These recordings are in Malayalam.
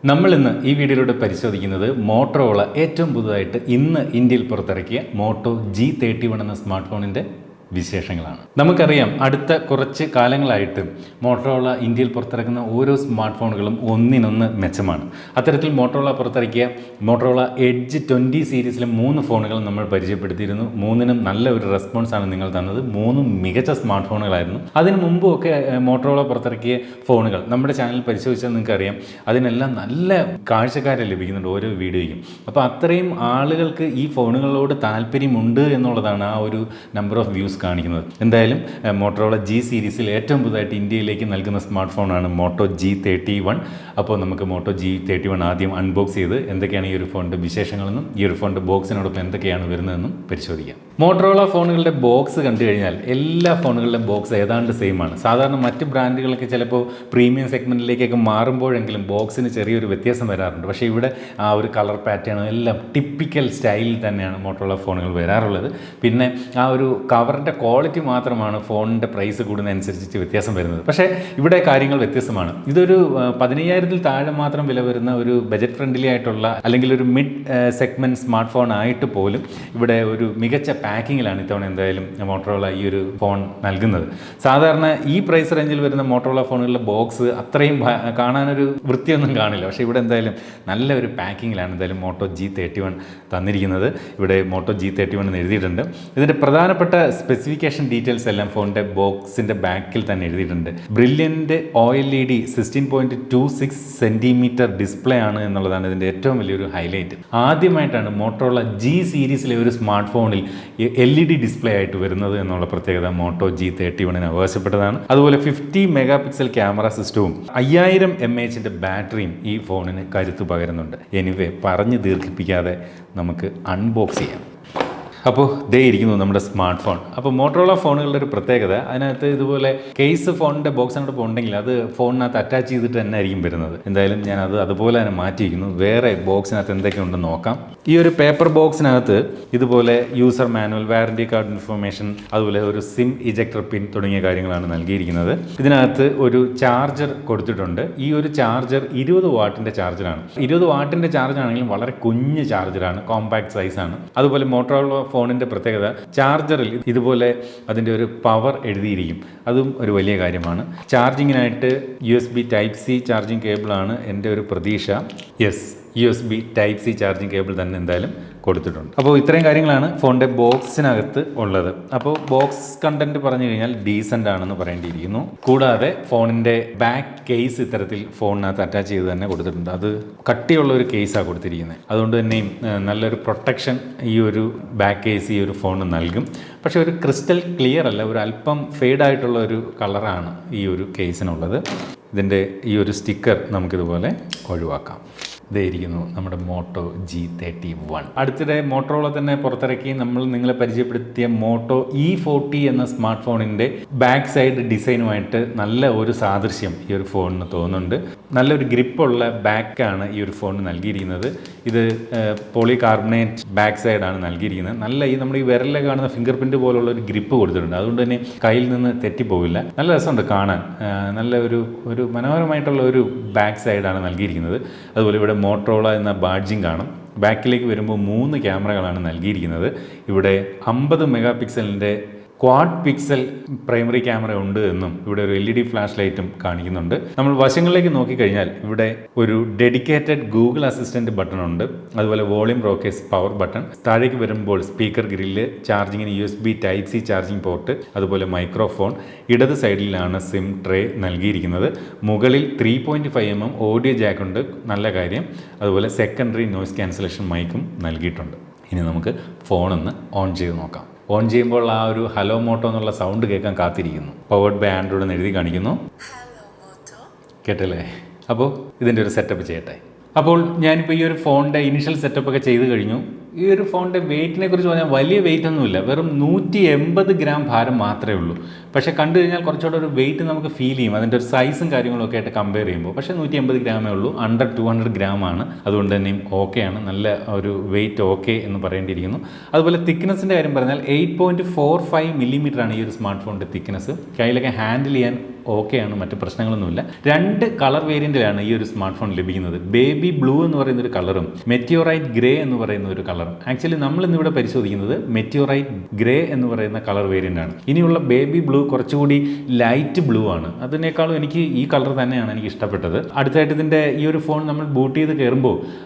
നമ്മൾ ഇന്ന് ഈ വീഡിയോയിലൂടെ പരിശോധിക്കുന്നത് മോട്ടോറോള ഏറ്റവും പുതുതായിട്ട് ഇന്ന് ഇന്ത്യയിൽ പുറത്തിറക്കിയ മോട്ടോ G31 എന്ന സ്മാർട്ട് ഫോണിൻ്റെ വിശേഷങ്ങളാണ്. നമുക്കറിയാം, അടുത്ത കുറച്ച് കാലങ്ങളായിട്ട് മോട്ടോറോള ഇന്ത്യയിൽ പുറത്തിറക്കുന്ന ഓരോ സ്മാർട്ട് ഫോണുകളും ഒന്നിനൊന്ന് മെച്ചമാണ്. അത്തരത്തിൽ മോട്ടോറോള പുറത്തിറക്കിയ മോട്ടോറോള എഡ്ജ് 20 സീരീസിലെ 3 ഫോണുകൾ നമ്മൾ പരിചയപ്പെടുത്തിയിരുന്നു. മൂന്നിനും നല്ല ഒരു റെസ്പോൺസാണ് നിങ്ങൾ തന്നത്. മൂന്നും മികച്ച സ്മാർട്ട് ഫോണുകളായിരുന്നു. അതിന് മുമ്പുമൊക്കെ മോട്ടോറോള പുറത്തിറക്കിയ ഫോണുകൾ നമ്മുടെ ചാനൽ പരിശോധിച്ചാൽ നിങ്ങൾക്കറിയാം, അതിനെല്ലാം നല്ല കാഴ്ചക്കാരെ ലഭിക്കുന്നുണ്ട് ഓരോ വീഡിയോയ്ക്കും. അപ്പോൾ അത്രയും ആളുകൾക്ക് ഈ ഫോണുകളോട് താല്പര്യമുണ്ട് എന്നുള്ളതാണ് ആ ഒരു നമ്പർ ഓഫ് വ്യൂസ് കാണിക്കുന്നത്. എന്തായാലും മോട്ടോറോള G സീരീസിൽ ഏറ്റവും പുതുതായിട്ട് ഇന്ത്യയിലേക്ക് നൽകുന്ന സ്മാർട്ട് ഫോണാണ് മോട്ടോ G31. അപ്പോൾ നമുക്ക് മോട്ടോ G31 ആദ്യം അൺബോക്സ് ചെയ്ത് എന്തൊക്കെയാണ് ഈ ഒരു ഫോണിൻ്റെ വിശേഷങ്ങളെന്നും ഈ ഒരു ഫോണിൻ്റെ ബോക്സിനോടൊപ്പം എന്തൊക്കെയാണ് വരുന്നതെന്നും പരിശോധിക്കാം. മോട്ടോറോള ഫോണുകളുടെ ബോക്സ് കണ്ടു കഴിഞ്ഞാൽ എല്ലാ ഫോണുകളുടെയും ബോക്സ് ഏതാണ്ട് സെയിം ആണ്. സാധാരണ മറ്റ് ബ്രാൻഡുകളൊക്കെ ചിലപ്പോൾ പ്രീമിയം സെഗ്മെൻറ്റിലേക്കൊക്കെ മാറുമ്പോഴെങ്കിലും ബോക്സിന് ചെറിയൊരു വ്യത്യാസം വരാറുണ്ട്. പക്ഷേ ഇവിടെ ആ ഒരു കളർ പാറ്റേൺ എല്ലാം ടിപ്പിക്കൽ സ്റ്റൈലിൽ തന്നെയാണ് മോട്ടോറോള ഫോണുകൾ വരാറുള്ളത്. പിന്നെ ആ ഒരു കവറിൻ്റെ ക്വാളിറ്റി മാത്രമാണ് ഫോണിൻ്റെ പ്രൈസ് കൂടുന്നതനുസരിച്ച് വ്യത്യാസം വരുന്നത്. പക്ഷേ ഇവിടെ കാര്യങ്ങൾ വ്യത്യസ്തമാണ്. ഇതൊരു 15,000-ൽ താഴെ മാത്രം വില വരുന്ന ഒരു ബജറ്റ് ഫ്രണ്ട്ലി ആയിട്ടുള്ള അല്ലെങ്കിൽ ഒരു മിഡ് സെഗ്മെൻറ്റ് സ്മാർട്ട് ഫോൺ ആയിട്ട് പോലും ഇവിടെ ഒരു മികച്ച പാക്കിങ്ങിലാണ് ഇത്തവണ എന്തായാലും മോട്ടോറോള ഈ ഒരു ഫോൺ നൽകുന്നത്. സാധാരണ ഈ പ്രൈസ് റേഞ്ചിൽ വരുന്ന മോട്ടോറോള ഫോണുകളുടെ ബോക്സ് അത്രയും കാണാനൊരു വൃത്തിയൊന്നും കാണില്ല. പക്ഷേ ഇവിടെ എന്തായാലും നല്ല ഒരു പാക്കിങ്ങിലാണ് എന്തായാലും മോട്ടോ G31 തന്നിരിക്കുന്നത്. ഇവിടെ മോട്ടോ G31 എന്ന് എഴുതിയിട്ടുണ്ട്. ഇതിൻ്റെ പ്രധാനപ്പെട്ട സ്പെസിഫിക്കേഷൻ ഡീറ്റെയിൽസ് എല്ലാം ഫോണിൻ്റെ ബോക്സിൻ്റെ ബാക്കിൽ തന്നെ എഴുതിയിട്ടുണ്ട്. ബ്രില്യൻ്റ് OLED 16.26 സെൻറ്റിമീറ്റർ ഡിസ്പ്ലേ ആണ് എന്നുള്ളതാണ് ഇതിൻ്റെ ഏറ്റവും വലിയൊരു ഹൈലൈറ്റ്. ആദ്യമായിട്ടാണ് മോട്ടോറോള G സീരീസിലെ ഒരു സ്മാർട്ട് ഫോണിൽ LED ഡിസ്പ്ലേ ആയിട്ട് വരുന്നത് എന്നുള്ള പ്രത്യേകത മോട്ടോ G31 അവകാശപ്പെട്ടതാണ്. അതുപോലെ 50 മെഗാ പിക്സൽ ക്യാമറ സിസ്റ്റവും 5000 mAh ബാറ്ററിയും ഈ ഫോണിന് കരുത്ത് പകരുന്നുണ്ട്. എനിവേ, പറഞ്ഞു ദീർഘിപ്പിക്കാതെ നമുക്ക് അൺബോക്സ് ചെയ്യാം. അപ്പോൾ ദേ ഇരിക്കുന്നു നമ്മുടെ സ്മാർട്ട് ഫോൺ. അപ്പോൾ മോട്ടോറോള ഫോണുകളുടെ ഒരു പ്രത്യേകത, അതിനകത്ത് ഇതുപോലെ കേസ് ഫോണിൻ്റെ ബോക്സിനോടൊപ്പം ഉണ്ടെങ്കിൽ അത് ഫോണിനകത്ത് അറ്റാച്ച് ചെയ്തിട്ട് തന്നെ ആയിരിക്കും വരുന്നത്. എന്തായാലും ഞാനത് അതുപോലെ തന്നെ മാറ്റിയിരിക്കുന്നു. വേറെ ബോക്സിനകത്ത് എന്തൊക്കെയുണ്ടെന്ന് നോക്കാം. ഈ ഒരു പേപ്പർ ബോക്സിനകത്ത് ഇതുപോലെ user manual, warranty card information, അതുപോലെ ഒരു സിം ഇജക്ടർ പിൻ തുടങ്ങിയ കാര്യങ്ങളാണ് നൽകിയിരിക്കുന്നത്. ഇതിനകത്ത് ഒരു ചാർജർ കൊടുത്തിട്ടുണ്ട്. ഈ ഒരു ചാർജർ 20 വാട്ടിൻ്റെ ചാർജറാണ്. 20 വാട്ടിൻ്റെ ചാർജറാണെങ്കിലും വളരെ കുഞ്ഞ് ചാർജറാണ്, കോമ്പാക്ട് സൈസാണ്. അതുപോലെ മോട്ടോറോള ഫോണിൻ്റെ പ്രത്യേകത, ചാർജറിൽ ഇതുപോലെ അതിൻ്റെ ഒരു പവർ എഴുതിയിരിക്കും. അതും ഒരു വലിയ കാര്യമാണ്. ചാർജിങ്ങിനായിട്ട് USB Type-C ചാർജിങ് കേബിളാണ് എൻ്റെ ഒരു പ്രതീക്ഷ. Yes, USB Type-C charging cable തന്നെ എന്തായാലും കൊടുത്തിട്ടുണ്ട്. അപ്പോൾ ഇത്രയും കാര്യങ്ങളാണ് ഫോണിൻ്റെ ബോക്സിനകത്ത് ഉള്ളത്. അപ്പോൾ ബോക്സ് കണ്ടന്റ് പറഞ്ഞു കഴിഞ്ഞാൽ ഡീസൻ്റ് ആണെന്ന് പറയേണ്ടിയിരിക്കുന്നു. കൂടാതെ ഫോണിൻ്റെ ബാക്ക് കേസ് ഇത്തരത്തിൽ ഫോണിനകത്ത് അറ്റാച്ച് ചെയ്ത് തന്നെ കൊടുത്തിട്ടുണ്ട്. അത് കട്ടിയുള്ള ഒരു കേസാണ് കൊടുത്തിരിക്കുന്നത്. അതുകൊണ്ട് തന്നെയും നല്ലൊരു പ്രൊട്ടക്ഷൻ ഈ ഒരു ബാക്ക് കേസ് ഈ ഒരു ഫോണിന് നൽകും. പക്ഷേ ഒരു ക്രിസ്റ്റൽ ക്ലിയർ അല്ല, ഒരു അല്പം ഫെയ്ഡായിട്ടുള്ള ഒരു കളറാണ് ഈ ഒരു കേസിനുള്ളത്. ഇതിൻ്റെ ഈ ഒരു സ്റ്റിക്കർ നമുക്കിതുപോലെ ഒഴിവാക്കാം. ഇതായിരിക്കുന്നു നമ്മുടെ മോട്ടോ G31. അടുത്തിടെ മോട്ടോറോള തന്നെ പുറത്തിറക്കി നിങ്ങളെ പരിചയപ്പെടുത്തിയ മോട്ടോ E40 എന്ന സ്മാർട്ട് ഫോണിൻ്റെ ബാക്ക് സൈഡ് ഡിസൈനുമായിട്ട് നല്ല ഒരു സാദൃശ്യം ഈ ഒരു ഫോണിന് തോന്നുന്നുണ്ട്. നല്ലൊരു ഗ്രിപ്പുള്ള ബാക്കാണ് ഈ ഒരു ഫോണിന് നൽകിയിരിക്കുന്നത്. ഇത് പോളി കാർബണേറ്റ് ബാക്ക് സൈഡാണ് നൽകിയിരിക്കുന്നത്. നല്ല നമ്മുടെ ഈ വിരലിൽ കാണുന്ന ഫിംഗർ പ്രിൻ്റ് പോലുള്ള ഒരു ഗ്രിപ്പ് കൊടുത്തിട്ടുണ്ട്. അതുകൊണ്ട് തന്നെ കയ്യിൽ നിന്ന് തെറ്റിപ്പോവില്ല. നല്ല രസമുണ്ട് കാണാൻ. നല്ല ഒരു മനോഹരമായിട്ടുള്ള ഒരു ബാക്ക് സൈഡാണ് നൽകിയിരിക്കുന്നത്. അതുപോലെ ഇവിടെ മോട്ടോറോള എന്ന ബാഡ്ജിങ് കാണും. ബാക്കിലേക്ക് വരുമ്പോൾ 3 ക്യാമറകളാണ് നൽകിയിരിക്കുന്നത്. ഇവിടെ 50 മെഗാ പിക്സലിൻ്റെ ക്വാഡ് പിക്സൽ പ്രൈമറി ക്യാമറ ഉണ്ട് എന്നും ഇവിടെ ഒരു LED ഫ്ലാഷ് ലൈറ്റും കാണിക്കുന്നുണ്ട്. നമ്മൾ വശങ്ങളിലേക്ക് നോക്കിക്കഴിഞ്ഞാൽ ഇവിടെ ഒരു ഡെഡിക്കേറ്റഡ് ഗൂഗിൾ അസിസ്റ്റൻറ്റ് ബട്ടൺ ഉണ്ട്. അതുപോലെ വോളിയം റോക്കേസ് പവർ ബട്ടൺ, താഴേക്ക് വരുമ്പോൾ സ്പീക്കർ ഗ്രില്ല്, ചാർജിങ്ങിന് USB Type-C ചാർജിങ് പോർട്ട്, അതുപോലെ മൈക്രോഫോൺ. ഇടത് സൈഡിലാണ് സിം ട്രേ നൽകിയിരിക്കുന്നത്. മുകളിൽ 3.5 mm ഓഡിയോ ജാക്ക് ഉണ്ട്, നല്ല കാര്യം. അതുപോലെ സെക്കൻഡറി നോയ്സ് ക്യാൻസലേഷൻ മൈക്കും നൽകിയിട്ടുണ്ട്. ഇനി നമുക്ക് ഫോണൊന്ന് ഓൺ ചെയ്ത് നോക്കാം. ഓൺ ചെയ്യുമ്പോൾ ആ ഒരു ഹലോ മോട്ടോ എന്നുള്ള സൗണ്ട് കേൾക്കാൻ കാത്തിരിക്കുന്നു. പവേർഡ് ബൈ ആൻഡ്രോയിഡ് എന്ന് എഴുതി കാണിക്കുന്നു. കേട്ടല്ലേ? അപ്പോൾ ഇതിൻ്റെ ഒരു സെറ്റപ്പ് ചെയ്യട്ടെ. അപ്പോൾ ഞാനിപ്പോൾ ഈ ഒരു ഫോണിൻ്റെ ഇനിഷ്യൽ സെറ്റപ്പൊക്കെ ചെയ്ത് കഴിഞ്ഞു. ഈ ഒരു ഫോണിൻ്റെ വെയിറ്റിനെ കുറിച്ച് പറഞ്ഞാൽ വലിയ വെയിറ്റ് ഒന്നുമില്ല, വെറും 180 ഗ്രാം ഭാരം മാത്രമേ ഉള്ളൂ. പക്ഷേ കണ്ടു കഴിഞ്ഞാൽ കുറച്ചുകൂടെ ഒരു വെയിറ്റ് നമുക്ക് ഫീൽ ചെയ്യും, അതിൻ്റെ ഒരു സൈസും കാര്യങ്ങളൊക്കെ ആയിട്ട് കമ്പയർ ചെയ്യുമ്പോൾ. പക്ഷേ 180 ഗ്രാമേ ഉള്ളൂ, അണ്ടർ 200 ഗ്രാമാണ്. അതുകൊണ്ട് തന്നെയും ഓക്കെയാണ്, നല്ല ഒരു വെയിറ്റ് ഓക്കെ എന്ന് പറയേണ്ടിയിരിക്കുന്നു. അതുപോലെ തിക്നെസ്സിൻ്റെ കാര്യം പറഞ്ഞാൽ 8.45 mm ഈ ഒരു സ്മാർട്ട് ഫോണിൻ്റെ തിക്നെസ്. കയ്യിലൊക്കെ ഹാൻഡിൽ ചെയ്യാൻ ഓക്കെയാണ്, മറ്റ് പ്രശ്നങ്ങളൊന്നുമില്ല. 2 കളർ വേരിയൻറ്റിലാണ് ഈ ഒരു സ്മാർട്ട് ഫോൺ ലഭിക്കുന്നത്. ബേബി ബ്ലൂ എന്ന് പറയുന്ന ഒരു കളറും മെറ്റിയോറൈറ്റ് ഗ്രേ എന്ന് പറയുന്ന ഒരു കളറും. ആക്ച്വലി നമ്മൾ ഇന്നിവിടെ പരിശോധിക്കുന്നത് മെറ്റിയോറൈറ്റ് ഗ്രേ എന്ന് പറയുന്ന കളർ വേരിയൻ്റ് ആണ്. ഇനിയുള്ള ബേബി ബ്ലൂ കുറച്ചുകൂടി ലൈറ്റ് ബ്ലൂ ആണ്. അതിനേക്കാളും എനിക്ക് ഈ കളർ തന്നെയാണ് എനിക്ക് ഇഷ്ടപ്പെട്ടത്. അടുത്തായിട്ട് ഇതിൻ്റെ ഈ ഒരു ഫോൺ നമ്മൾ ബൂട്ട് ചെയ്ത് കയറുമ്പോൾ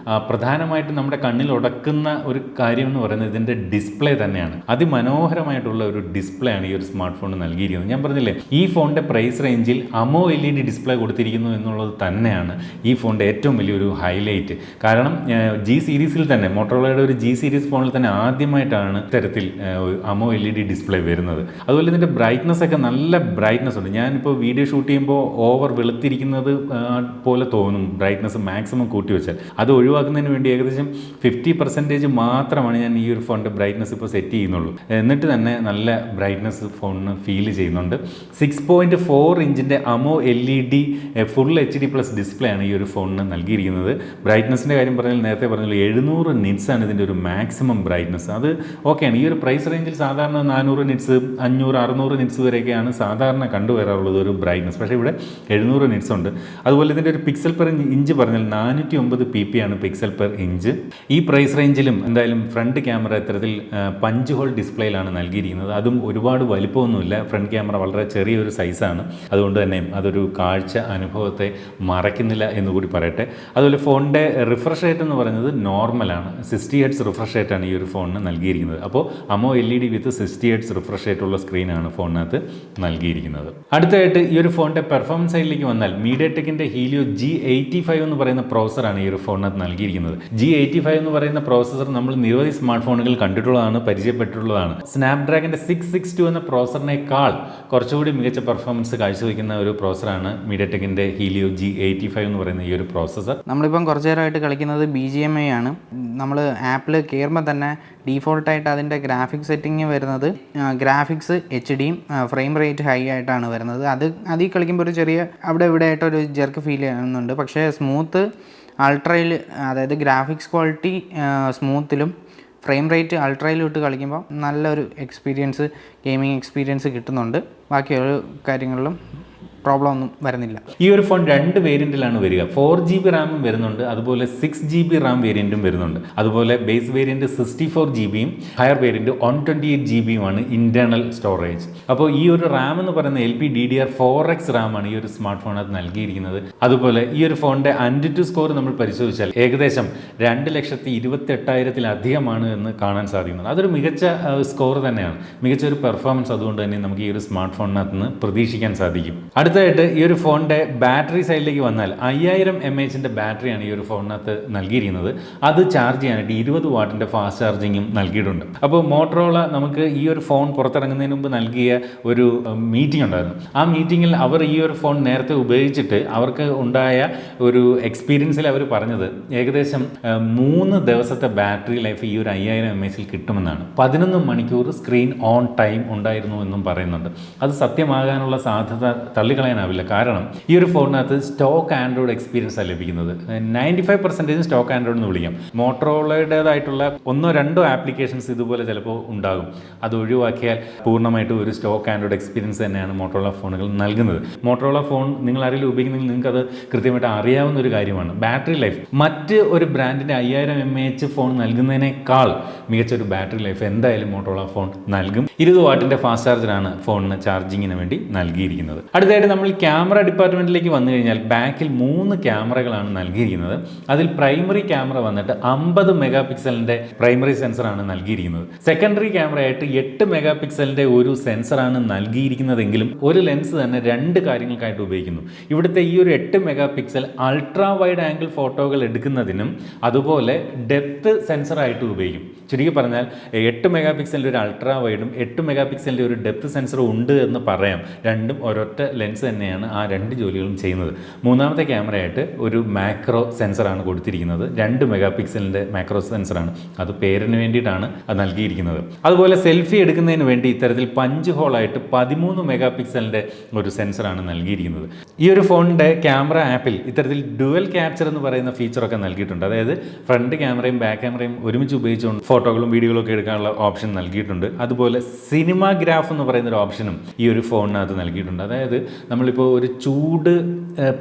പ്രധാനമായിട്ടും നമ്മുടെ കണ്ണിൽ ഉടക്കുന്ന ഒരു കാര്യം എന്ന് പറയുന്നത് ഇതിൻ്റെ ഡിസ്പ്ലേ തന്നെയാണ്. അതിമനോഹരമായിട്ടുള്ള ഒരു ഡിസ്പ്ലേ ആണ് ഈ ഒരു സ്മാർട്ട് ഫോൺ നൽകിയിരിക്കുന്നത്. ഞാൻ പറഞ്ഞില്ലേ, ഈ ഫോണിൻ്റെ പ്രൈസ് റേഞ്ചിൽ അമോ LED ഡിസ്പ്ലേ കൊടുത്തിരിക്കുന്നു എന്നുള്ളത് തന്നെയാണ് ഈ ഫോണിൻ്റെ ഏറ്റവും വലിയൊരു ഹൈലൈറ്റ്. കാരണം ജി സീരീസിൽ തന്നെ, മോട്ടോറോളയുടെ ഒരു ജി സീരീസ് ഫോണിൽ തന്നെ ആദ്യമായിട്ടാണ് ഇത്തരത്തിൽ അമോ LED ഡിസ്പ്ലേ വരുന്നത്. അതുപോലെ ഇതിൻ്റെ ബ്രൈറ്റ്നസ് ഒക്കെ നല്ല ബ്രൈറ്റ്നസ് ഉണ്ട്. ഞാനിപ്പോൾ വീഡിയോ ഷൂട്ട് ചെയ്യുമ്പോൾ ഓവർ വെളുത്തിരിക്കുന്നത് പോലെ തോന്നും ബ്രൈറ്റ്നസ് മാക്സിമം കൂട്ടി വെച്ചാൽ. അത് ഒഴിവാക്കുന്നതിന് വേണ്ടി ഏകദേശം 50% മാത്രമാണ് ഞാൻ ഈ ഒരു ഫോണിൻ്റെ ബ്രൈറ്റ്നസ് ഇപ്പോൾ സെറ്റ് ചെയ്യുന്നുള്ളൂ. എന്നിട്ട് തന്നെ നല്ല ബ്രൈറ്റ്നസ് ഫോണിന് ഫീൽ ചെയ്യുന്നുണ്ട്. 6.4 ഇഞ്ചിൻ്റെ അമോ LED ഫുൾ HD+ ഡിസ്പ്ലേ ആണ് ഈ ഒരു ഫോണിന് നൽകിയിരിക്കുന്നത്. ബ്രൈറ്റ്നസിൻ്റെ കാര്യം പറഞ്ഞാൽ നേരത്തെ പറഞ്ഞാൽ 700 നിറ്റ്സ് ആണ് ഇതിൻ്റെ ഒരു മാക്സിമം ബ്രൈറ്റ്നസ്. അത് ഓക്കെയാണ്. ഈ ഒരു പ്രൈസ് റേഞ്ചിൽ സാധാരണ 400 നിറ്റ്സ് 500-600 നിറ്റ്സ് വരെയൊക്കെയാണ് സാധാരണ കണ്ടുവരാറുള്ളത് ഒരു ബ്രൈറ്റ്നസ്. പക്ഷേ ഇവിടെ 700 നിറ്റ്സ് ഉണ്ട്. അതുപോലെ ഇതിൻ്റെ ഒരു പിക്സൽ പെർ ഇഞ്ച് പറഞ്ഞാൽ 409 pp ആണ് പിക്സൽ പെർ ഇഞ്ച്. ഈ പ്രൈസ് റേഞ്ചിലും എന്തായാലും ഫ്രണ്ട് ക്യാമറ ഇത്തരത്തിൽ പഞ്ച് ഹോൾ ഡിസ്പ്ലേയിലാണ് നൽകിയിരിക്കുന്നത്. അതും ഒരുപാട് വലിപ്പമൊന്നുമില്ല. ഫ്രണ്ട് ക്യാമറ വളരെ ചെറിയൊരു സൈസാണ്. അതുകൊണ്ട് തന്നെ അതൊരു കാഴ്ച അനുഭവത്തെ മറയ്ക്കുന്നില്ല എന്നുകൂടി പറയട്ടെ. അതുപോലെ ഫോണിൻ്റെ റിഫ്രഷ് റേറ്റ് എന്ന് പറയുന്നത് നോർമലാണ്. 60 Hz റിഫ്രഷ് റേറ്റാണ് ഈ ഒരു ഫോണിന് നൽകിയിരിക്കുന്നത്. അപ്പോൾ അമോ LED വിത്ത് 60 Hz റിഫ്രഷ് റേറ്റുള്ള സ്ക്രീനാണ് ഫോണിനകത്ത് നൽകിയിരിക്കുന്നത്. അടുത്തായിട്ട് ഈ ഒരു ഫോണിൻ്റെ പെർഫോമൻസ് സൈഡിലേക്ക് വന്നാൽ മീഡിയടെക്കിൻ്റെ ഹീലിയോ G85 എന്ന് പറയുന്ന പ്രോസസ്സറാണ് ഈ ഒരു ഫോണിനകത്ത് നൽകിയിരിക്കുന്നത്. G85 എന്ന് പറയുന്ന പ്രോസസ്സർ നമ്മൾ നിരവധി സ്മാർട്ട് ഫോണുകൾ കണ്ടിട്ടുള്ളതാണ്, പരിചയപ്പെട്ടിട്ടുള്ളതാണ്. സ്നാപ്ഡ്രാഗൻ്റെ 662 എന്ന പ്രോസറിനേക്കാൾ കുറച്ചുകൂടി മികച്ച പെർഫോമൻസ് കാഴ്ചവെക്കുന്ന ഒരു പ്രോസറാണ് മീഡിയടെക്കിൻ്റെ ഹീലിയോ G85 എന്ന് പറയുന്ന ഈ ഒരു പ്രോസസ്സർ. നമ്മളിപ്പം കുറച്ച് നേരമായിട്ട് കളിക്കുന്നത് BGMI ആണ്. നമ്മൾ ആപ്പിൽ കയറുമ്പോൾ തന്നെ ഡീഫോൾട്ടായിട്ട് അതിൻ്റെ ഗ്രാഫിക്സ് സെറ്റിംഗ് വരുന്നത് graphics HD frame rate high ആയിട്ടാണ് വരുന്നത്. അതിൽ കളിക്കുമ്പോൾ ഒരു ചെറിയ അവിടെ ഇവിടെ ആയിട്ടൊരു ജെർക്ക് ഫീൽ ചെയ്യുന്നുണ്ട്. പക്ഷേ സ്മൂത്ത് അൾട്രയിൽ, അതായത് ഗ്രാഫിക്സ് ക്വാളിറ്റി സ്മൂത്തിലും ഫ്രെയിം റേറ്റ് അൾട്രയിലും ഇട്ട് കളിക്കുമ്പോൾ നല്ലൊരു എക്സ്പീരിയൻസ്, ഗെയിമിംഗ് എക്സ്പീരിയൻസ് കിട്ടുന്നുണ്ട്. ബാക്കിയുള്ള കാര്യങ്ങളിലും പ്രോബ്ലം ഒന്നും വരുന്നില്ല. ഈ ഒരു ഫോൺ 2 വേരിയൻറ്റിലാണ് വരിക. 4GB റാമും വരുന്നുണ്ട്, അതുപോലെ 6GB റാം വേരിയൻറ്റും വരുന്നുണ്ട്. അതുപോലെ ബേസ് വേരിയൻറ്റ് 64GBയും ഹയർ വേരിയൻറ്റ് 128GBയുമാണ് ഇൻറ്റേർണൽ സ്റ്റോറേജ്. അപ്പോൾ ഈ ഒരു റാം എന്ന് പറയുന്ന LPDDR4X റാമാണ് ഈ ഒരു സ്മാർട്ട് ഫോണിനകത്ത് നൽകിയിരിക്കുന്നത്. അതുപോലെ ഈ ഒരു ഫോണിൻ്റെ ANTUTU സ്കോർ നമ്മൾ പരിശോധിച്ചാൽ ഏകദേശം 2,28,000-ലധികമാണ് എന്ന് കാണാൻ സാധിക്കുന്നത്. അതൊരു മികച്ച സ്കോർ തന്നെയാണ്, മികച്ച ഒരു പെർഫോമൻസ്. അതുകൊണ്ട് തന്നെ നമുക്ക് ഈ ഒരു സ്മാർട്ട് ഫോണിനകത്ത് നിന്ന് പ്രതീക്ഷിക്കാൻ സാധിക്കും. അടുത്തതായിട്ട് ഈ ഒരു ഫോണിൻ്റെ ബാറ്ററി സൈഡിലേക്ക് വന്നാൽ 5000 mAh ബാറ്ററിയാണ് ഈ ഒരു ഫോണിനകത്ത് നൽകിയിരിക്കുന്നത്. അത് ചാർജ് ചെയ്യാനായിട്ട് 20 വാട്ടിൻ്റെ ഫാസ്റ്റ് ചാർജിങ്ങും നൽകിയിട്ടുണ്ട്. അപ്പോൾ മോട്ടോറോള നമുക്ക് ഈ ഒരു ഫോൺ പുറത്തിറങ്ങുന്നതിന് മുമ്പ് നൽകിയ ഒരു മീറ്റിംഗ് ഉണ്ടായിരുന്നു. ആ മീറ്റിങ്ങിൽ അവർ ഈ ഒരു ഫോൺ നേരത്തെ ഉപയോഗിച്ചിട്ട് അവർക്ക് ഉണ്ടായ ഒരു എക്സ്പീരിയൻസിൽ അവർ പറഞ്ഞത് ഏകദേശം 3 ദിവസത്തെ ബാറ്ററി ലൈഫ് ഈ ഒരു 5000 mAh കിട്ടുമെന്നാണ്. 11 മണിക്കൂർ സ്ക്രീൻ ഓൺ ടൈം ഉണ്ടായിരുന്നു എന്നും പറയുന്നുണ്ട്. അത് സത്യമാകാനുള്ള സാധ്യത തള്ളിക്കളയാനാവില്ല. കാരണം ഈ ഒരു ഫോണിനകത്ത് സ്റ്റോക്ക് ആൻഡ്രോയിഡ് എക്സ്പീരിയൻസ് ആണ് ലഭിക്കുന്നത്. 95% സ്റ്റോക്ക് ആൻഡ്രോയിഡ് എന്ന് വിളിക്കാം. മോട്ടോറോളയുടേതായിട്ടുള്ള 1-2 ആപ്ലിക്കേഷൻസ് ഇതുപോലെ ചിലപ്പോൾ ഉണ്ടാകും. അത് ഒഴിവാക്കിയാൽ പൂർണ്ണമായിട്ടും ഒരു സ്റ്റോക്ക് ആൻഡ്രോയിഡ് എക്സ്പീരിയൻസ് തന്നെയാണ് മോട്ടോറോള ഫോണുകൾ നൽകുന്നത്. മോട്ടോറോള ഫോൺ നിങ്ങൾ ആരെങ്കിലും ഉപയോഗിക്കുന്നെങ്കിൽ നിങ്ങൾക്ക് അത് കൃത്യമായിട്ട് അറിയാവുന്ന ഒരു കാര്യമാണ്. ബാറ്ററി ലൈഫ് മറ്റ് ഒരു ബ്രാൻഡിൻ്റെ 5000 mAh ഫോൺ നൽകുന്നതിനേക്കാൾ മികച്ചൊരു ബാറ്ററി ലൈഫ് എന്തായാലും മോട്ടോറോള ഫോൺ നൽകും. 20 വാട്ടിൻ്റെ ഫാസ്റ്റ് ചാർജറാണ് ഫോണിന് ചാർജിങ്ങിന് വേണ്ടി നൽകിയിരിക്കുന്നത്. അടുത്തായിട്ട് നമ്മൾ ക്യാമറ ഡിപ്പാർട്ട്മെൻറ്റിലേക്ക് വന്നു കഴിഞ്ഞാൽ ബാക്കിൽ 3 ക്യാമറകളാണ് നൽകിയിരിക്കുന്നത്. അതിൽ പ്രൈമറി ക്യാമറ വന്നിട്ട് 50 മെഗാപിക്സലിൻ്റെ പ്രൈമറി സെൻസറാണ് നൽകിയിരിക്കുന്നത്. സെക്കൻഡറി ക്യാമറയായിട്ട് 8 മെഗാപിക്സലിൻ്റെ ഒരു സെൻസറാണ് നൽകിയിരിക്കുന്നതെങ്കിലും ഒരു ലെൻസ് തന്നെ 2 കാര്യങ്ങൾക്കായിട്ട് ഉപയോഗിക്കുന്നു. ഇവിടുത്തെ ഈ ഒരു 8 മെഗാപിക്സൽ അൾട്രാ വൈഡ് ആംഗിൾ ഫോട്ടോകൾ എടുക്കുന്നതിനും അതുപോലെ ഡെപ്ത് സെൻസറായിട്ട് ഉപയോഗിക്കും. ചുരുക്കി പറഞ്ഞാൽ 8 മെഗാപിക്സലിൻ്റെ ഒരു അൾട്രാ വൈഡും 8 മെഗാപിക്സലിൻ്റെ ഒരു ഡെപ്ത് സെൻസറും ഉണ്ട് എന്ന് പറയാം. രണ്ടും ഒരൊറ്റ ലെൻസ് തന്നെയാണ് ആ 2 ജോലികളും ചെയ്യുന്നത്. മൂന്നാമത്തെ ക്യാമറയായിട്ട് ഒരു മാക്രോ സെൻസറാണ് കൊടുത്തിരിക്കുന്നത്. 2 മെഗാപിക്സലിൻ്റെ മാക്രോ സെൻസറാണ്. അത് പേരിന് വേണ്ടിയിട്ടാണ് അത് നൽകിയിരിക്കുന്നത്. അതുപോലെ സെൽഫി എടുക്കുന്നതിന് വേണ്ടി ഇത്തരത്തിൽ പഞ്ച് ഹോളായിട്ട് 13 മെഗാപിക്സലിൻ്റെ ഒരു സെൻസറാണ് നൽകിയിരിക്കുന്നത്. ഈ ഒരു ഫോണിൻ്റെ ക്യാമറ ആപ്പിൽ ഇത്തരത്തിൽ ഡുവൽ ക്യാപ്ചർ എന്ന് പറയുന്ന ഫീച്ചറൊക്കെ നൽകിയിട്ടുണ്ട്. അതായത് ഫ്രണ്ട് ക്യാമറയും ബാക്ക് ക്യാമറയും ഒരുമിച്ച് ഉപയോഗിച്ചുകൊണ്ട് ഫോട്ടോകളും വീഡിയോകളും ഒക്കെ എടുക്കാനുള്ള ഓപ്ഷൻ നൽകിയിട്ടുണ്ട്. അതുപോലെ സിനിമാഗ്രാഫ് എന്ന് പറയുന്ന ഒരു ഓപ്ഷനും ഈ ഒരു ഫോണിനകത്ത് നൽകിയിട്ടുണ്ട്. അതായത് നമ്മളിപ്പോൾ ഒരു ചൂട്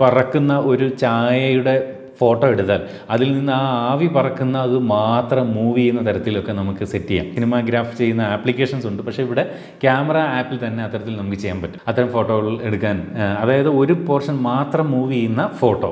പറക്കുന്ന ഒരു ചായയുടെ ഫോട്ടോ എടുത്താൽ അതിൽ നിന്ന് ആ ആവി പറക്കുന്ന അത് മാത്രം മൂവ് ചെയ്യുന്ന തരത്തിലൊക്കെ നമുക്ക് സെറ്റ് ചെയ്യാം. സിനിമാഗ്രാഫ് ചെയ്യുന്ന ആപ്ലിക്കേഷൻസ് ഉണ്ട്, പക്ഷേ ഇവിടെ ക്യാമറ ആപ്പിൽ തന്നെ അത്തരത്തിൽ നമുക്ക് ചെയ്യാൻ പറ്റും. അത്തരം ഫോട്ടോകൾ എടുക്കാൻ, അതായത് ഒരു പോർഷൻ മാത്രം മൂവ് ചെയ്യുന്ന ഫോട്ടോ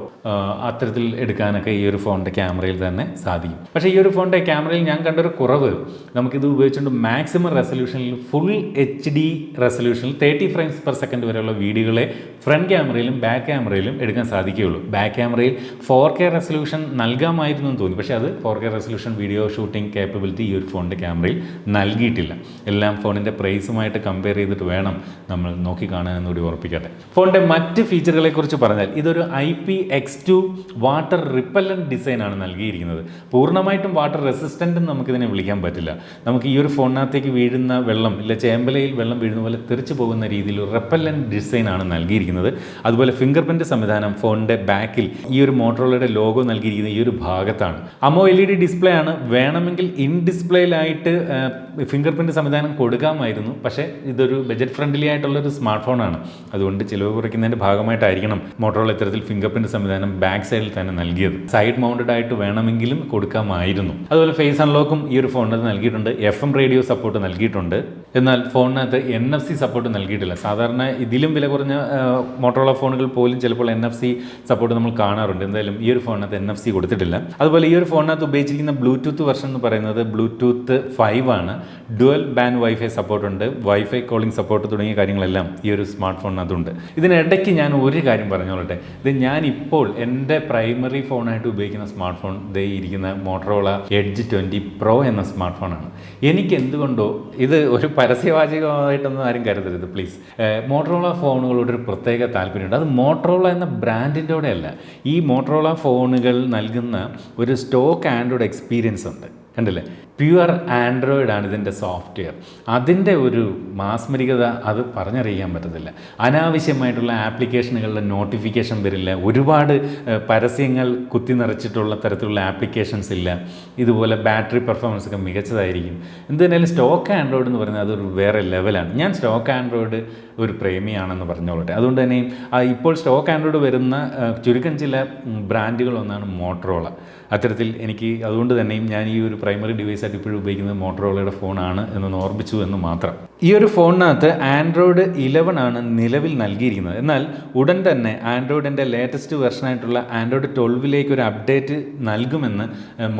അത്തരത്തിൽ എടുക്കാനൊക്കെ ഈ ഒരു ഫോണിൻ്റെ ക്യാമറയിൽ തന്നെ സാധിക്കും. പക്ഷേ ഈ ഒരു ഫോണിൻ്റെ ക്യാമറയിൽ ഞാൻ കണ്ടൊരു കുറവ്, നമുക്കിത് ഉപയോഗിച്ചുകൊണ്ട് മാക്സിമം റെസൊല്യൂഷനിൽ ഫുൾ HD റെസൊല്യൂഷനിൽ 30 frames per second വരെയുള്ള വീഡിയോകളെ ഫ്രണ്ട് ക്യാമറയിലും ബാക്ക് ക്യാമറയിലും എടുക്കാൻ സാധിക്കുകയുള്ളൂ. ബാക്ക് ക്യാമറയിൽ 4K റെസൊല്യൂഷൻ നൽകാമായിരുന്നു എന്ന് തോന്നി, പക്ഷേ അത് 4K resolution video shooting capability ഈ ഒരു ഫോണിൻ്റെ ക്യാമറയിൽ നൽകിയിട്ടില്ല. എല്ലാം ഫോണിൻ്റെ പ്രൈസുമായിട്ട് കമ്പയർ ചെയ്തിട്ട് വേണം നമ്മൾ നോക്കി കാണാൻ കൂടി ഉറപ്പിക്കട്ടെ. ഫോണിൻ്റെ മറ്റ് ഫീച്ചറുകളെ കുറിച്ച് പറഞ്ഞാൽ ഇതൊരു IPX2 വാട്ടർ റിപ്പല്ലൻ്റ് ഡിസൈനാണ് നൽകിയിരിക്കുന്നത്. പൂർണ്ണമായിട്ടും വാട്ടർ റെസിസ്റ്റൻ്റ് എന്ന് നമുക്കിതിനെ വിളിക്കാൻ പറ്റില്ല. നമുക്ക് ഈ ഒരു ഫോണിനകത്തേക്ക് വീഴുന്ന വെള്ളം, ഇല്ല ചേമ്പലയിൽ വെള്ളം വീഴുന്ന പോലെ തെറിച്ചു പോകുന്ന രീതിയിൽ ഒരു റിപ്പല്ലൻ്റ് ഡിസൈനാണ് നൽകിയിരിക്കുന്നത്. അതുപോലെ ഫിംഗർ പ്രിൻറ്റ് സംവിധാനം ഫോണിൻ്റെ ബാക്കിൽ ഈ ഒരു മോട്ടോറോളയുടെ ലോഗോ നൽകിയിരിക്കുന്ന ഈ ഒരു ഭാഗത്താണ്. LED ഡിസ്പ്ലേ ആണ്. വേണമെങ്കിൽ ഇൻ ഡിസ്പ്ലേയിലായിട്ട് ഫിംഗർ പ്രിൻറ്റ് സംവിധാനം കൊടുക്കാമായിരുന്നു, പക്ഷേ ഇതൊരു ബജറ്റ് ഫ്രണ്ട്ലി ആയിട്ടുള്ളൊരു സ്മാർട്ട് ഫോണാണ്. അതുകൊണ്ട് ചിലവ് കുറയ്ക്കുന്നതിൻ്റെ ഭാഗമായിട്ടായിരിക്കണം മോട്ടോറോള ഇത്തരത്തിൽ ഫിംഗർ പ്രിൻറ്റ് സംവിധാനം ബാക്ക് സൈഡിൽ തന്നെ നൽകിയത്. സൈഡ് മൗണ്ടഡ് ആയിട്ട് വേണമെങ്കിലും കൊടുക്കാമായിരുന്നു. അതുപോലെ ഫേസ് അൺലോക്കും ഈ ഒരു ഫോണിനകത്ത് നൽകിയിട്ടുണ്ട്. FM റേഡിയോ സപ്പോർട്ട് നൽകിയിട്ടുണ്ട്. എന്നാൽ ഫോണിനകത്ത് NFC സപ്പോർട്ട് നൽകിയിട്ടില്ല. സാധാരണ ഇതിലും വില കുറഞ്ഞ മോട്ടോറോള ഫോണുകൾ പോലും ചിലപ്പോൾ NFC സപ്പോർട്ട് നമ്മൾ കാണാറുണ്ട്. എന്തായാലും ഈ ഒരു ഫോണിനകത്ത് NFC കൊടുത്തിട്ടില്ല. അതുപോലെ ഈ ഒരു ഫോണിനകത്ത് ഉപയോഗിച്ചിരിക്കുന്ന ബ്ലൂടൂത്ത് വെർഷൻ എന്ന് പറയുന്നത് ബ്ലൂടൂത്ത് 5 ആണ്. ഡുവൽ ബാൻഡ് വൈഫൈ സപ്പോർട്ടുണ്ട്. വൈഫൈ കോളിംഗ് സപ്പോർട്ട് തുടങ്ങിയ കാര്യങ്ങളെല്ലാം ഈ ഒരു സ്മാർട്ട് ഫോണിനകത്തുണ്ട്. ഇതിനിടയ്ക്ക് ഞാൻ ഒരു കാര്യം പറഞ്ഞോളട്ടെ. ഇത് ഞാനിപ്പോൾ എൻ്റെ പ്രൈമറി ഫോണായിട്ട് ഉപയോഗിക്കുന്ന സ്മാർട്ട് ഫോൺ ദേ ഇരിക്കുന്ന മോട്ടോറോള G20 Pro എന്ന സ്മാർട്ട് ഫോണാണ്. എനിക്ക് എന്തുകൊണ്ടോ ഇത് ഒരു പരസ്യവാചകമായിട്ടൊന്നും ആരും കരുതരുത് പ്ലീസ്. മോട്ടോറോള ഫോണുകളോട് ഒരു പ്രത്യേക താല്പര്യമുണ്ട്. അത് മോട്ടോറോള എന്ന ബ്രാൻഡിൻ്റെ കൂടെ അല്ല, ഈ മോട്ടോറോള ഫോണുകൾ നൽകുന്ന ഒരു സ്റ്റോക്ക് ആൻഡ്രോയിഡ് എക്സ്പീരിയൻസ് ഉണ്ട്. കണ്ടില്ലേ, പ്യുവർ ആൻഡ്രോയിഡാണ് ഇതിൻ്റെ സോഫ്റ്റ്വെയർ. അതിൻ്റെ ഒരു മാസ്മരികത അത് പറഞ്ഞറിയിക്കാൻ പറ്റത്തില്ല. അനാവശ്യമായിട്ടുള്ള ആപ്ലിക്കേഷനുകളുടെ നോട്ടിഫിക്കേഷൻ വരില്ല. ഒരുപാട് പരസ്യങ്ങൾ കുത്തി നിറച്ചിട്ടുള്ള തരത്തിലുള്ള ആപ്ലിക്കേഷൻസ് ഇല്ല. ഇതുപോലെ ബാറ്ററി പെർഫോമൻസ് ഒക്കെ മികച്ചതായിരിക്കും. എന്തായാലും സ്റ്റോക്ക് ആൻഡ്രോയിഡ് എന്ന് പറയുന്നത് അതൊരു വേറെ ലെവലാണ്. ഞാൻ സ്റ്റോക്ക് ആൻഡ്രോയിഡ് ഒരു പ്രേമിയാണെന്ന് പറഞ്ഞോളട്ടെ. അതുകൊണ്ട് തന്നെ ഇപ്പോൾ സ്റ്റോക്ക് ആൻഡ്രോയിഡ് വരുന്ന ചുരുക്കം ചില ബ്രാൻഡുകളൊന്നാണ് മോട്ടോറോള. അത്തരത്തിൽ എനിക്ക് അതുകൊണ്ട് തന്നെയും ഞാൻ ഈ ഒരു പ്രൈമറി ഡിവൈസായിട്ട് ഇപ്പോഴും ഉപയോഗിക്കുന്നത് മോട്ടോറോളയുടെ ഫോണാണ് എന്നൊന്ന് ഓർമ്മിച്ചു എന്ന് മാത്രം. ഈ ഒരു ഫോണിനകത്ത് ആൻഡ്രോയിഡ് 11 ആണ് നിലവിൽ നൽകിയിരിക്കുന്നത്. എന്നാൽ ഉടൻ തന്നെ ആൻഡ്രോയിഡിൻ്റെ ലേറ്റസ്റ്റ് വെർഷനായിട്ടുള്ള ആൻഡ്രോയിഡ് 12ലേക്ക് ഒരു അപ്ഡേറ്റ് നൽകുമെന്ന്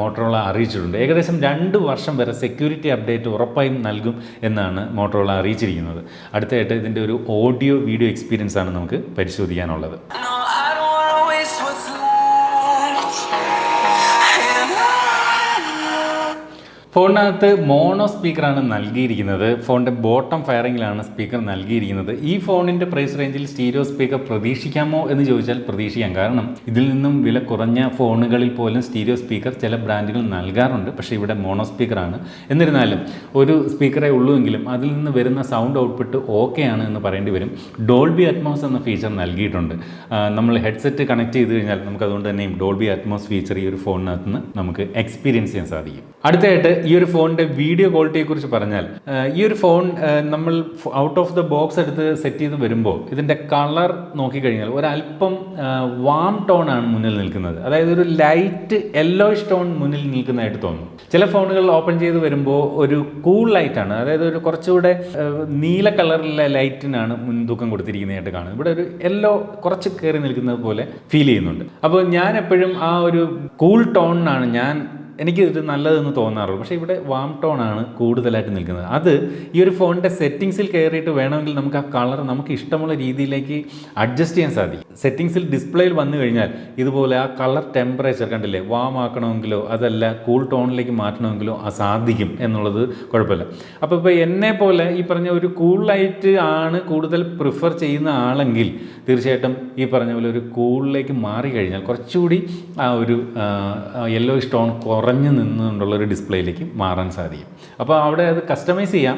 മോട്ടോറോള അറിയിച്ചിട്ടുണ്ട്. ഏകദേശം 2 വർഷം വരെ സെക്യൂരിറ്റി അപ്ഡേറ്റ് ഉറപ്പായും നൽകും എന്നാണ് മോട്ടോറോള അറിയിച്ചിരിക്കുന്നത്. അടുത്തായിട്ട് ഇതിൻ്റെ ഒരു ഓഡിയോ വീഡിയോ എക്സ്പീരിയൻസ് ആണ് നമുക്ക് പരിശോധിക്കാനുള്ളത്. ഫോണിനകത്ത് മോണോ സ്പീക്കറാണ് നൽകിയിരിക്കുന്നത്. ഫോണിൻ്റെ ബോട്ടം ഫയറിങ്ങിലാണ് സ്പീക്കർ നൽകിയിരിക്കുന്നത്. ഈ ഫോണിൻ്റെ പ്രൈസ് റേഞ്ചിൽ സ്റ്റീരിയോ സ്പീക്കർ പ്രതീക്ഷിക്കാമോ എന്ന് ചോദിച്ചാൽ പ്രതീക്ഷിക്കാം. കാരണം ഇതിൽ നിന്നും വില കുറഞ്ഞ ഫോണുകളിൽ പോലും സ്റ്റീരിയോ സ്പീക്കർ ചില ബ്രാൻഡുകൾ നൽകാറുണ്ട്. പക്ഷേ ഇവിടെ മോണോ സ്പീക്കറാണ്. എന്നിരുന്നാലും ഒരു സ്പീക്കറേ ഉള്ളൂവെങ്കിലും അതിൽ നിന്ന് വരുന്ന സൗണ്ട് ഔട്ട്പുട്ട് ഓക്കെ ആണ് എന്ന് പറയേണ്ടി വരും. ഡോൾബി അറ്റ്മോസ് എന്ന ഫീച്ചർ നൽകിയിട്ടുണ്ട്. നമ്മൾ ഹെഡ്സെറ്റ് കണക്ട് ചെയ്ത് കഴിഞ്ഞാൽ നമുക്ക് അതുകൊണ്ട് തന്നെയും ഡോൾബി അറ്റ്മോസ് ഫീച്ചർ ഈ ഒരു ഫോണിനകത്ത് നിന്ന് നമുക്ക് എക്സ്പീരിയൻസ് ചെയ്യാൻ സാധിക്കും. അടുത്തായിട്ട് ഈ ഒരു ഫോണിൻ്റെ വീഡിയോ ക്വാളിറ്റിയെക്കുറിച്ച് പറഞ്ഞാൽ, ഈ ഒരു ഫോൺ നമ്മൾ ഔട്ട് ഓഫ് ദ ബോക്സ് എടുത്ത് സെറ്റ് ചെയ്ത് വരുമ്പോൾ ഇതിൻ്റെ കളർ നോക്കിക്കഴിഞ്ഞാൽ ഒരല്പം വാം ടോൺ ആണ് മുന്നിൽ നിൽക്കുന്നത്. അതായത് ഒരു ലൈറ്റ് യെല്ലോയിഷ് ടോൺ മുന്നിൽ നിൽക്കുന്നതായിട്ട് തോന്നും. ചില ഫോണുകൾ ഓപ്പൺ ചെയ്ത് വരുമ്പോൾ ഒരു കൂൾ ലൈറ്റാണ്, അതായത് ഒരു കുറച്ചുകൂടെ നീല കളറിലെ ലൈറ്റിനാണ് മുൻതൂക്കം കൊടുത്തിരിക്കുന്നതായിട്ട് കാണുന്നത്. ഇവിടെ ഒരു യെല്ലോ കുറച്ച് കയറി നിൽക്കുന്നത് പോലെ ഫീൽ ചെയ്യുന്നുണ്ട്. അപ്പോൾ ഞാൻ എപ്പോഴും ആ ഒരു കൂൾ ടോണിനാണ് എനിക്ക് ഇത് നല്ലതെന്ന് തോന്നാറുള്ളൂ. പക്ഷേ ഇവിടെ വാം ടോൺ ആണ് കൂടുതലായിട്ട് നിൽക്കുന്നത്. അത് ഈ ഒരു ഫോണിൻ്റെ സെറ്റിങ്സിൽ കയറിയിട്ട് വേണമെങ്കിൽ നമുക്ക് ആ കളർ നമുക്ക് ഇഷ്ടമുള്ള രീതിയിലേക്ക് അഡ്ജസ്റ്റ് ചെയ്യാൻ സാധിക്കും. സെറ്റിങ്സിൽ ഡിസ്പ്ലേയിൽ വന്നു കഴിഞ്ഞാൽ ഇതുപോലെ ആ കളർ ടെമ്പറേച്ചർ കണ്ടില്ലേ, വാം ആക്കണമെങ്കിലോ അതല്ല കൂൾ ടോണിലേക്ക് മാറ്റണമെങ്കിലോ സാധിക്കും എന്നുള്ളത് കുഴപ്പമില്ല. അപ്പോൾ ഇപ്പോൾ എന്നെ പോലെ ഈ പറഞ്ഞ ഒരു കൂൾ ലൈറ്റ് ആണ് കൂടുതൽ പ്രിഫർ ചെയ്യുന്ന ആളെങ്കിൽ തീർച്ചയായിട്ടും ഈ പറഞ്ഞ പോലെ ഒരു കൂളിലേക്ക് മാറിക്കഴിഞ്ഞാൽ കുറച്ചുകൂടി ആ ഒരു യെല്ലോയിഷ് ടോൺ കുറഞ്ഞു നിന്നുകൊണ്ടുള്ളൊരു ഡിസ്പ്ലേയിലേക്ക് മാറാൻ സാധിക്കും. അപ്പോൾ അവിടെ അത് കസ്റ്റമൈസ് ചെയ്യാം.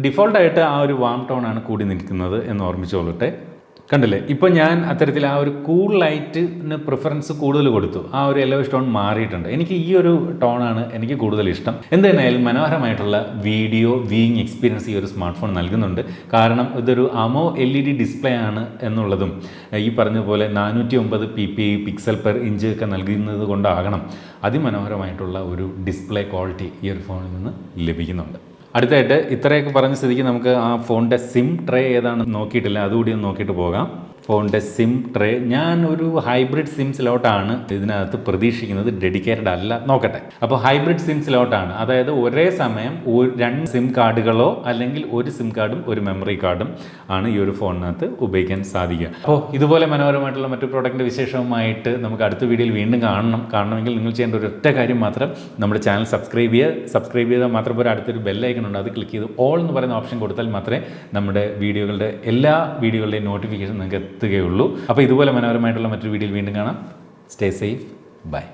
ഡിഫോൾട്ടായിട്ട് ആ ഒരു വാം ടോൺ ആണ് കൂടി നിൽക്കുന്നത് എന്ന് ഓർമ്മിച്ചോളട്ടെ. കണ്ടില്ലേ, ഇപ്പോൾ ഞാൻ അത്തരത്തിൽ ആ ഒരു കൂൾ ലൈറ്റിന് പ്രിഫറൻസ് കൂടുതൽ കൊടുത്തു. ആ ഒരു യെല്ലോയിഷ് ടോൺ മാറിയിട്ടുണ്ട്. എനിക്ക് ഈ ഒരു ടോണാണ് എനിക്ക് കൂടുതൽ ഇഷ്ടം. എന്തായാലും മനോഹരമായിട്ടുള്ള വീഡിയോ വ്യൂയിങ് എക്സ്പീരിയൻസ് ഈ ഒരു സ്മാർട്ട് ഫോൺ നൽകുന്നുണ്ട്. കാരണം ഇതൊരു അമോ LED ഡിസ്പ്ലേ ആണ് എന്നുള്ളതും ഈ പറഞ്ഞ പോലെ 409 ppi പിക്സൽ പെർ ഇഞ്ച് ഒക്കെ നൽകുന്നത് കൊണ്ടാകണം അതിമനോഹരമായിട്ടുള്ള ഒരു ഡിസ്പ്ലേ ക്വാളിറ്റി ഈ ഒരു ഫോണിൽ നിന്ന് ലഭിക്കുന്നുണ്ട്. അടുത്തായിട്ട് ഇത്രയൊക്കെ പറഞ്ഞ സ്ഥിതിക്ക് നമുക്ക് ആ ഫോണിൻ്റെ സിം ട്രേ ഏതാണെന്ന് നോക്കിയിട്ടില്ല, അതുകൂടി ഒന്ന് നോക്കിയിട്ട് പോകാം. ഫോണിൻ്റെ സിം ട്രേ ഞാൻ ഒരു ഹൈബ്രിഡ് സിം സ്ലോട്ടാണ് ഇതിനകത്ത് പ്രതീക്ഷിക്കുന്നത്, ഡെഡിക്കേറ്റഡ് അല്ല. നോക്കട്ടെ. അപ്പോൾ ഹൈബ്രിഡ് സിം സ്ലോട്ടാണ്, അതായത് ഒരേ സമയം 2 സിം കാർഡുകളോ അല്ലെങ്കിൽ ഒരു സിം കാർഡും ഒരു മെമ്മറി കാർഡും ആണ് ഈ ഒരു ഫോണിനകത്ത് ഉപയോഗിക്കാൻ സാധിക്കുക. അപ്പോൾ ഇതുപോലെ മനോഹരമായിട്ടുള്ള മറ്റു പ്രോഡക്റ്റിൻ്റെ വിശേഷവുമായിട്ട് നമുക്ക് അടുത്ത വീഡിയോയിൽ വീണ്ടും കാണണമെങ്കിൽ നിങ്ങൾ ചെയ്യേണ്ട ഒരു ഒറ്റ കാര്യം മാത്രം, നമ്മുടെ ചാനൽ സബ്സ്ക്രൈബ് ചെയ്താൽ മാത്രം പോരാ, അടുത്തൊരു ബെല്ലൈക്കൺ ഉണ്ട്, അത് ക്ലിക്ക് ചെയ്ത് ഓൾ എന്ന് പറയുന്ന ഓപ്ഷൻ കൊടുത്താൽ മാത്രമേ നമ്മുടെ എല്ലാ വീഡിയോകളുടെയും നോട്ടിഫിക്കേഷൻ നിങ്ങൾക്ക് എത്തുകയുള്ളൂ. അപ്പോൾ ഇതുപോലെ മനോഹരമായിട്ടുള്ള മറ്റൊരു വീഡിയോയിൽ വീണ്ടും കാണാം. Stay safe. ബൈ.